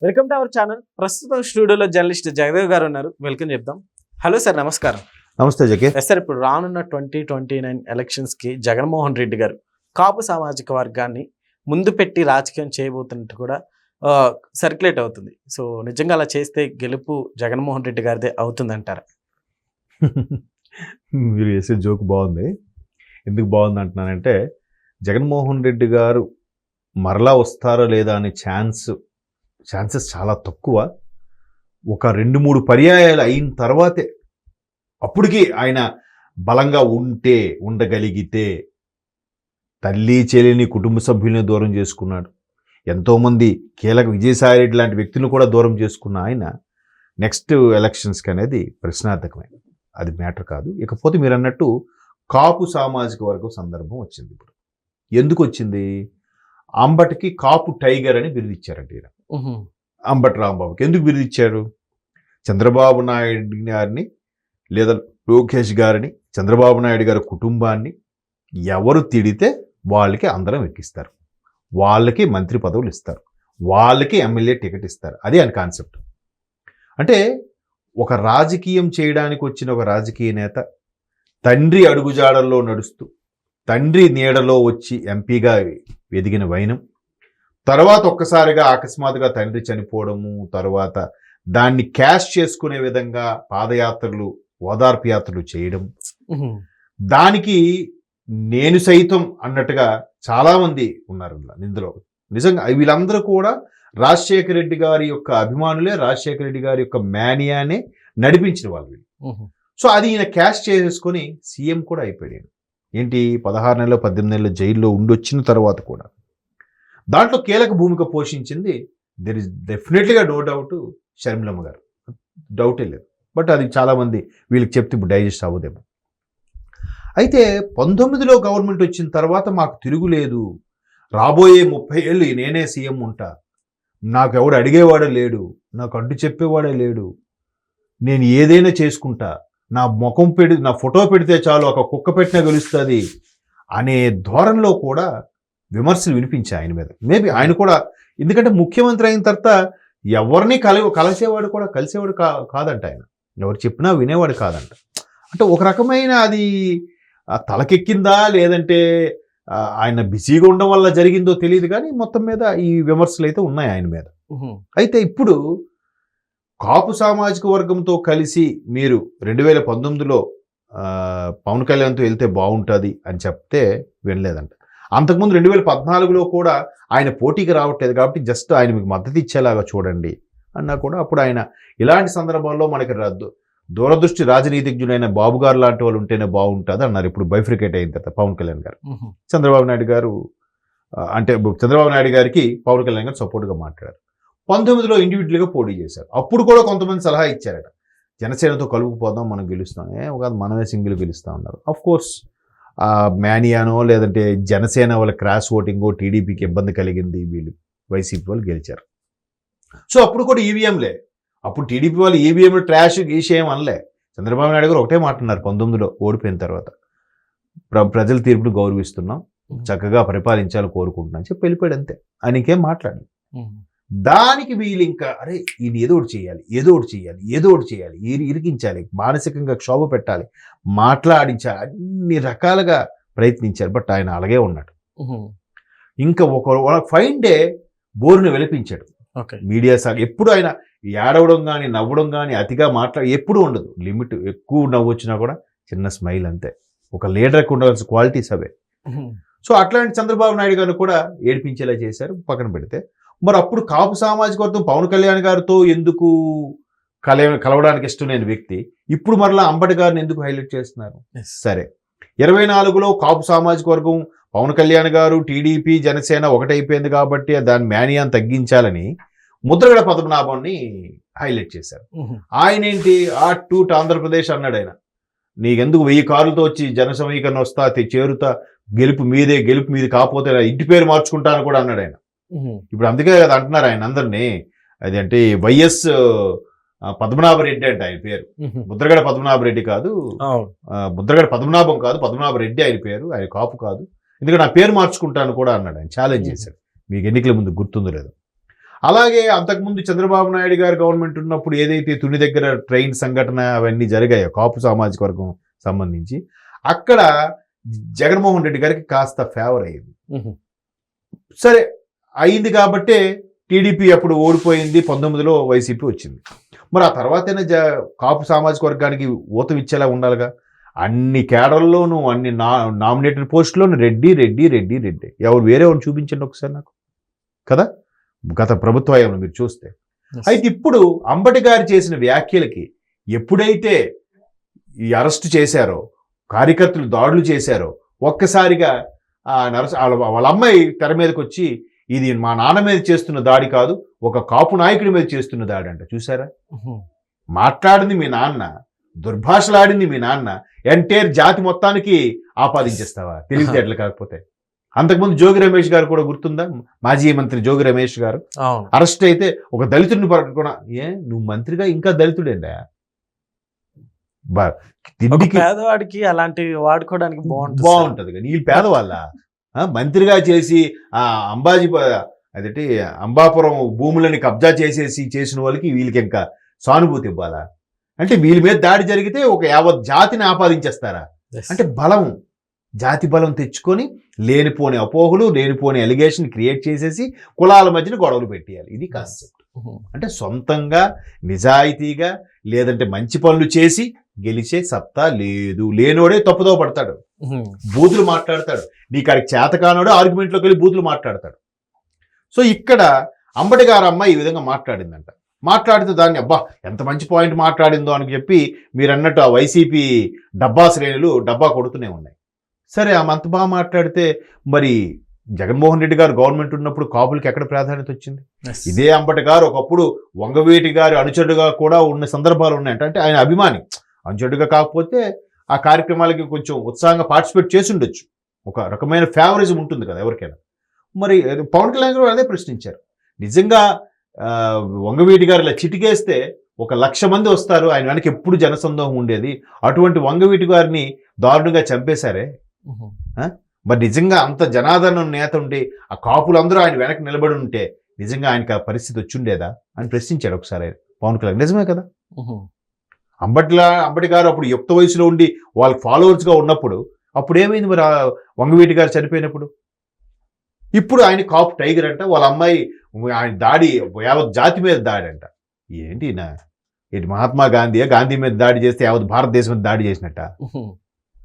Welcome to our channel. ప్రస్తుతం స్టూడియోలో journalist Jagdev గారు ఉన్నారు. వెల్కమ్ చెప్దాం. హలో సార్, నమస్కారం. నమస్తే జకే. సార్, ఇప్పుడు రానున్న 2029 ఎలక్షన్స్కి జగన్మోహన్ రెడ్డి గారు కాపు సామాజిక వర్గాన్ని ముందు పెట్టి రాజకీయం చేయబోతున్నట్టు కూడా సర్క్యులేట్ అవుతుంది. సో నిజంగా అలా చేస్తే గెలుపు జగన్మోహన్ రెడ్డి గారిదే అవుతుందంటారా? మీరు వేసే జోక్ బాగుంది. ఎందుకు బాగుంది అంటున్నానంటే, జగన్మోహన్ రెడ్డి గారు మరలా వస్తారో లేదా అనే ఛాన్సెస్ చాలా తక్కువ. ఒక 2-3 పర్యాయాలు అయిన తర్వాతే, అప్పటికి ఆయన బలంగా ఉండగలిగితే, తల్లి చెల్లిని కుటుంబ సభ్యుల్ని దూరం చేసుకున్నాడు. ఎంతోమంది కీలక విజయసాయిరెడ్డి లాంటి వ్యక్తులను కూడా దూరం చేసుకున్న ఆయన నెక్స్ట్ ఎలక్షన్స్కి అనేది ప్రశ్నార్థకమైన, అది మ్యాటర్ కాదు. ఇకపోతే మీరు అన్నట్టు కాపు సామాజిక వర్గం సందర్భం వచ్చింది. ఇప్పుడు ఎందుకు వచ్చింది? అంబటికి కాపు టైగర్ అని బిరుదిచ్చారంట ఈయన. అంబటి రాంబాబుకి ఎందుకు బిరుదిచ్చారు? చంద్రబాబు నాయుడు గారిని లేదా లోకేష్ గారిని, చంద్రబాబు నాయుడు గారి కుటుంబాన్ని ఎవరు తిడితే వాళ్ళకి అందరం ఎక్కిస్తారు, వాళ్ళకి మంత్రి పదవులు ఇస్తారు, వాళ్ళకి ఎమ్మెల్యే టికెట్ ఇస్తారు. అది ఆయన కాన్సెప్ట్. అంటే ఒక రాజకీయం చేయడానికి వచ్చిన ఒక రాజకీయ నేత తండ్రి అడుగుజాడల్లో నడుస్తూ, తండ్రి నీడలో వచ్చి ఎంపీగా ఎదిగిన వైనం, తర్వాత ఒక్కసారిగా అకస్మాత్తుగా తండ్రి చనిపోవడము, తర్వాత దాన్ని క్యాష్ చేసుకునే విధంగా పాదయాత్రలు, ఓదార్పు యాత్రలు చేయడం, దానికి నేను సైతం అన్నట్టుగా చాలామంది ఉన్నారు ఇందులో. నిజంగా వీళ్ళందరూ కూడా రాజశేఖర రెడ్డి గారి యొక్క అభిమానులే, రాజశేఖర రెడ్డి గారి యొక్క మేనియానే నడిపించిన వాళ్ళు వీళ్ళు. సో అది ఈయన క్యాష్ చేసేసుకొని సీఎం కూడా అయిపోయాడు. ఏంటి, 16 నెలలు 18 నెలలు జైల్లో ఉండొచ్చిన తర్వాత కూడా దాంట్లో కీలక భూమిక పోషించింది దెర్ ఇస్ డెఫినెట్లీగా నో డౌట్ షర్మిలమ్మ గారు, డౌటే లేదు. బట్ అది చాలామంది వీళ్ళకి చెప్తే ఇప్పుడు డైజెస్ట్ అవ్వదేమో. అయితే 19లో గవర్నమెంట్ వచ్చిన తర్వాత మాకు తిరుగులేదు, రాబోయే 30 ఏళ్ళు నేనే సీఎం ఉంటా, నాకు ఎవడు అడిగేవాడే లేడు, నాకు అడ్డు చెప్పేవాడే లేడు, నేను ఏదైనా చేసుకుంటా, నా నా ఫోటో పెడితే చాలు ఒక కుక్క పెట్టినా గెలుస్తుంది అనే ధోరణిలో కూడా విమర్శలు వినిపించాయి ఆయన మీద. మేబీ ఆయన కూడా, ఎందుకంటే ముఖ్యమంత్రి అయిన తర్వాత ఎవరిని కలిసేవాడు కాదంట ఆయన, ఎవరు చెప్పినా వినేవాడు కాదంట. అంటే ఒక రకమైన అది తలకెక్కిందా లేదంటే ఆయన బిజీగా ఉండడం వల్ల జరిగిందో తెలియదు, కానీ మొత్తం మీద ఈ విమర్శలు అయితే ఉన్నాయి ఆయన మీద. అయితే ఇప్పుడు కాపు సామాజిక వర్గంతో కలిసి మీరు 2019లో పవన్ కళ్యాణ్తో వెళ్తే బాగుంటుంది అని చెప్తే వినలేదంట. అంతకుముందు 2014లో కూడా ఆయన పోటీకి రావట్లేదు కాబట్టి జస్ట్ ఆయన మీకు మద్దతు ఇచ్చేలాగా చూడండి అన్నా కూడా అప్పుడు ఆయన ఇలాంటి సందర్భాల్లో మనకి దూరదృష్టి రాజనీతిజ్ఞులైన బాబు గారు లాంటి వాళ్ళు ఉంటేనే బాగుంటుంది అన్నారు. ఇప్పుడు బైఫ్రికేట్ అయిన తర్వాత పవన్ కళ్యాణ్ గారు, చంద్రబాబు నాయుడు గారు అంటే చంద్రబాబు నాయుడు గారికి పవన్ కళ్యాణ్ గారు సపోర్ట్గా మాట్లాడారు. 19లో ఇండివిజువల్గా పోటీ చేశారు. అప్పుడు కూడా కొంతమంది సలహా ఇచ్చారట, జనసేనతో కలుపుకుపోదాం, మనం గెలుస్తాం, కాదు మనమే సింగిల్ గెలుస్తాం అన్నారు. అఫ్ కోర్స్ మేనియానో లేదంటే జనసేన వాళ్ళ క్రాస్ ఓటింగో టీడీపీకి ఇబ్బంది కలిగింది, వీళ్ళు వైసీపీ వాళ్ళు గెలిచారు. సో అప్పుడు కూడా ఈవీఎంలే, అప్పుడు టీడీపీ వాళ్ళు ఈవీఎంలు ట్రాష్ గీసేయం అనలే. చంద్రబాబు నాయుడు గారు ఒకటే మాట్లాడారు 19లో ఓడిపోయిన తర్వాత, ప్రజల తీర్పును గౌరవిస్తున్నాం, చక్కగా పరిపాలించాలని కోరుకుంటున్నాను చెప్పి వెళ్ళిపోయాడు అంతే. ఆయన ఇంకేం మాట్లాడి, దానికి వీళ్ళు ఇంకా అరే ఈయన ఏదో ఒకటి చేయాలి, ఇరికించాలి, మానసికంగా క్షోభ పెట్టాలి, మాట్లాడించాలి, అన్ని రకాలుగా ప్రయత్నించారు. బట్ ఆయన అలాగే ఉన్నాడు. ఇంకా ఒక ఫైన్ డే బోరుని వెలిపించాడు మీడియా సార్. ఎప్పుడు ఆయన ఏడవడం కానీ నవ్వడం కానీ అతిగా ఎప్పుడు ఉండదు. లిమిట్, ఎక్కువ నవ్వు వచ్చినా కూడా చిన్న స్మైల్ అంతే. ఒక లీడర్కి ఉండాల్సిన క్వాలిటీస్ అవే. సో అట్లాంటి చంద్రబాబు నాయుడు గారిని కూడా ఏడిపించేలా చేశారు. పక్కన పెడితే మరి అప్పుడు కాపు సామాజిక వర్గం పవన్ కళ్యాణ్ గారితో ఎందుకు కలవడానికి ఇష్టం లేని వ్యక్తి ఇప్పుడు మరలా అంబటి గారిని ఎందుకు హైలైట్ చేస్తున్నారు? సరే, 24లో కాపు సామాజిక వర్గం పవన్ కళ్యాణ్ గారు, టీడీపీ, జనసేన ఒకటైపోయింది కాబట్టి దాని మేనియాన్ని తగ్గించాలని ముద్రగడ పద్మనాభాన్ని హైలైట్ చేశారు. ఆయన ఏంటి, టు ఆంధ్రప్రదేశ్ అన్నాడు. ఆయన నీకెందుకు 1000 కార్లతో వచ్చి జన సమీకరణ వస్తా చేరుతా, గెలుపు మీది కాకపోతే ఇంటి పేరు మార్చుకుంటాను కూడా అన్నాడు ఆయన. ఇప్పుడు అందుకే కదా అంటున్నారు ఆయన అందరినీ, అది అంటే వైఎస్ పద్మనాభరెడ్డి అంటే ఆయన పేరు, ముద్రగడ పద్మనాభరెడ్డి కాదు, ముద్రగడ పద్మనాభం కాదు, పద్మనాభరెడ్డి ఆయన పేరు, ఆయన కాపు కాదు, ఎందుకంటే నా పేరు మార్చుకుంటాను కూడా అన్నాడు ఆయన. ఛాలెంజ్ చేశాడు. మీకు ఎన్నికల ముందు గుర్తుందో లేదు. అలాగే అంతకుముందు చంద్రబాబు నాయుడు గారు గవర్నమెంట్ ఉన్నప్పుడు ఏదైతే తుని దగ్గర ట్రైన్ సంఘటన అవన్నీ జరిగాయో కాపు సామాజిక వర్గం సంబంధించి, అక్కడ జగన్మోహన్ రెడ్డి గారికి కాస్త ఫేవర్ అయ్యింది. సరే అయింది కాబట్టే టీడీపీ అప్పుడు ఓడిపోయింది, 19లో వైసీపీ వచ్చింది. మరి ఆ తర్వాతైనా కాపు సామాజిక వర్గానికి ఊతమిచ్చేలా ఉండాలిగా. అన్ని కేడర్లోనూ అన్ని నామినేటెడ్ పోస్టులోనూ రెడ్డి రెడ్డి రెడ్డి రెడ్డి, ఎవరు వేరే వాళ్ళు చూపించండి ఒకసారి నాకు కదా, గత ప్రభుత్వ హయాంలో మీరు చూస్తే. అయితే ఇప్పుడు అంబటి గారు చేసిన వ్యాఖ్యలకి ఎప్పుడైతే ఈ అరెస్ట్ చేశారో, కార్యకర్తలు దాడులు చేశారో, ఒక్కసారిగా వాళ్ళ అమ్మాయి తెర మీదకి వచ్చి ఇది మా నాన్న మీద చేస్తున్న దాడి కాదు, ఒక కాపు నాయకుడి మీద చేస్తున్న దాడి అంట. చూసారా, మాట్లాడింది మీ నాన్న, దుర్భాషలాడింది మీ నాన్న, ఎంటైర్ జాతి మొత్తానికి ఆపాదించేస్తావా తెలివితేటలు కాకపోతే. అంతకుముందు జోగి రమేష్ గారు కూడా గుర్తుందా, మాజీ మంత్రి జోగి రమేష్ గారు అరెస్ట్ అయితే ఒక దళితుడిని పట్టుకున్నా, నువ్వు మంత్రిగా ఇంకా దళితుడేండా, పేదవాడికి అలాంటివి వాడుకోవడానికి బాగుంటది కానీ వీళ్ళు పేదవాళ్ళ మంత్రిగా చేసి అదేంటి అంబాపురం భూములని కబ్జా చేసిన వాళ్ళకి వీళ్ళకి ఇంకా సానుభూతి ఇవ్వాలా? అంటే వీళ్ళ మీద దాడి జరిగితే ఒక యావత్ జాతిని ఆపాదించేస్తారా? అంటే బలం, జాతి బలం తెచ్చుకొని లేనిపోని అపోహలు, లేనిపోని ఎలిగేషన్ క్రియేట్ చేసేసి కులాల మధ్యన గొడవలు పెట్టేయాలి. ఇది కాన్సెప్ట్. అంటే సొంతంగా నిజాయితీగా లేదంటే మంచి పనులు చేసి గెలిచే సత్తా లేదు. లేనోడే తప్పుదో పడతాడు, బూతులు మాట్లాడతాడు. నీకు అడిగి చేతకానోడే ఆర్గ్యుమెంట్లోకి వెళ్ళి బూతులు మాట్లాడతాడు. సో ఇక్కడ అంబటి గారు అమ్మ ఈ విధంగా మాట్లాడిందంట. మాట్లాడితే దాన్ని అబ్బా ఎంత మంచి పాయింట్ మాట్లాడిందో అని చెప్పి మీరు అన్నట్టు ఆ వైసీపీ డబ్బా శ్రేణులు డబ్బా కొడుతూనే ఉన్నాయి. సరే ఆమె అంత బాగా మాట్లాడితే మరి జగన్మోహన్ రెడ్డి గారు గవర్నమెంట్ ఉన్నప్పుడు కాపులకి ఎక్కడ ప్రాధాన్యత వచ్చింది? ఇదే అంబటి గారు ఒకప్పుడు వంగవీటి గారి అనుచరుడుగా కూడా ఉన్న సందర్భాలు ఉన్నాయంట. అంటే ఆయన అభిమాని, అనుచరుడుగా కాకపోతే ఆ కార్యక్రమాలకి కొంచెం ఉత్సాహంగా పార్టిసిపేట్ చేసి ఉండొచ్చు. ఒక రకమైన ఫేవరిజం ఉంటుంది కదా ఎవరికైనా. మరి పవన్ కళ్యాణ్ గారు అదే ప్రశ్నించారు. నిజంగా వంగవీటి గారు ఇలా చిటికేస్తే 1,00,000 మంది వస్తారు, ఆయన వెనక ఎప్పుడు జనసందోహం ఉండేది, అటువంటి వంగవీటి గారిని దారుణంగా చంపేశారే. మరి నిజంగా అంత జనాదరణ నేత ఉంటే ఆ కాపులందరూ ఆయన వెనక నిలబడి ఉంటే నిజంగా ఆయనకి ఆ పరిస్థితి వచ్చుండేదా అని ప్రశ్నించాడు ఒకసారి పవన్ కళ్యాణ్. నిజమే కదా, అంబటి గారు అప్పుడు యుక్త వయసులో ఉండి వాళ్ళకి ఫాలోవర్స్గా ఉన్నప్పుడు అప్పుడు ఏమైంది మరి వంగవీటి గారు చనిపోయినప్పుడు? ఇప్పుడు ఆయన కాపు టైగర్ అంట, వాళ్ళ అమ్మాయి ఆయన దాడి యావత్ జాతి మీద దాడి అంట. ఏంటి మహాత్మా గాంధీ మీద దాడి చేస్తే యావత్ భారతదేశం మీద దాడి చేసినట్ట?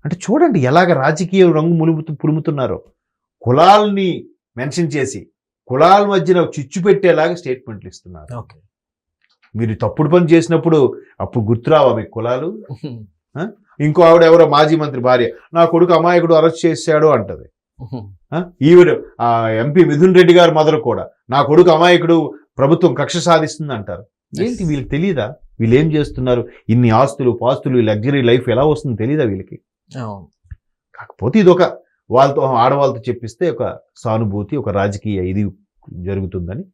అంటే చూడండి ఎలాగ రాజకీయ రంగు పులుముతున్నారో. కులాలని మెన్షన్ చేసి కులాల మధ్యన చిచ్చు పెట్టేలాగా స్టేట్మెంట్లు ఇస్తున్నారు. మీరు తప్పుడు పని చేసినప్పుడు అప్పుడు గుర్తురావా మీకు కులాలు? ఇంకో ఆవిడ ఎవరో మాజీ మంత్రి భార్య, నా కొడుకు అమాయకుడు అరెస్ట్ చేశాడు అంటది. ఈవిడ ఎంపీ మిథున్ రెడ్డి గారు మదర్ కూడా నా కొడుకు అమాయకుడు, ప్రభుత్వం కక్ష సాధిస్తుంది అంటారు. ఏంటి వీళ్ళకి తెలీదా వీళ్ళు ఏం చేస్తున్నారు? ఇన్ని ఆస్తులు పాస్తులు లగ్జరీ లైఫ్ ఎలా వస్తుందో తెలీదా వీళ్ళకి? కాకపోతే ఇది ఒక వాళ్ళతో ఆడవాళ్ళతో చెప్పిస్తే ఒక సానుభూతి, ఒక రాజకీయ ఇది జరుగుతుందని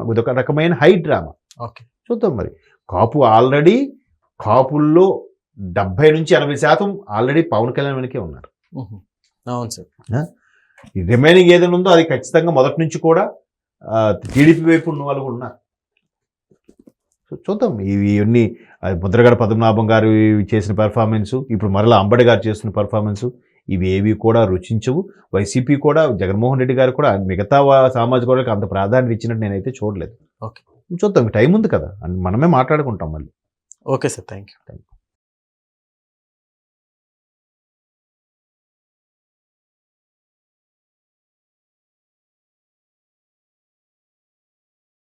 ఇదొక రకమైన హై డ్రామా. చూద్దాం మరి. కాపు ఆల్రెడీ కాపుల్లో 70 నుంచి 80% ఆల్రెడీ పవన్ కళ్యాణ్ వెనకే ఉన్నారు. అవును సార్. రిమైనింగ్ ఏదైనా ఉందో అది ఖచ్చితంగా మొదటి నుంచి కూడా టీడీపీ వైపు ఉన్న వాళ్ళు ఉన్నారు. సో చూద్దాం ఇవన్నీ ముద్రగడ పద్మనాభం గారు చేసిన పెర్ఫార్మెన్సు, ఇప్పుడు మరలా అంబటి గారు చేస్తున్న పెర్ఫార్మెన్సు, ఇవి ఏవి కూడా రుచించవు. వైసీపీ కూడా జగన్మోహన్ రెడ్డి గారు కూడా మిగతా సామాజిక వర్గాలకు అంత ప్రాధాన్యత ఇచ్చినట్టు నేనైతే చూడలేదు. చూద్దాం, టైం ఉంది కదా, మనమే మాట్లాడుకుంటాం మళ్ళీ. Okay sir, thank you.